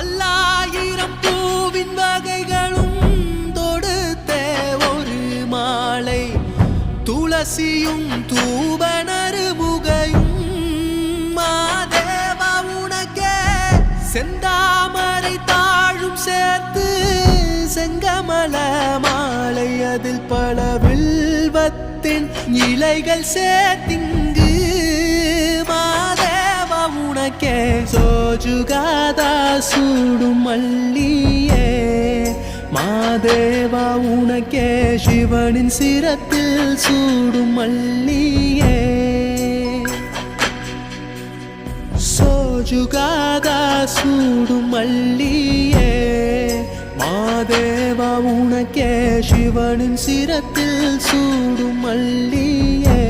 பல்லாயிரம் பூவின் வகைகளும் தொடுத்தே ஒரு மாலை துளசியும் தூபனறுமுகையும் மாதேவா உனக்கே செந்தாமரை தாழும் சேர்த்து செங்கமல மாலை அதில் பல வில்வத்தின் இலைகள் சேர்த்திங்கு மாதேவா உனக்கே சோஜுகாதா சூடும் மல்லியே மாதேவா உனக்கே சிவனின் சிரத்தில் சூடும் மல்லியே சோஜுகாதா சூடும் மல்லியே மாதேவா உனக்கே சிவனின் சிரத்தில் சூடும் மல்லியே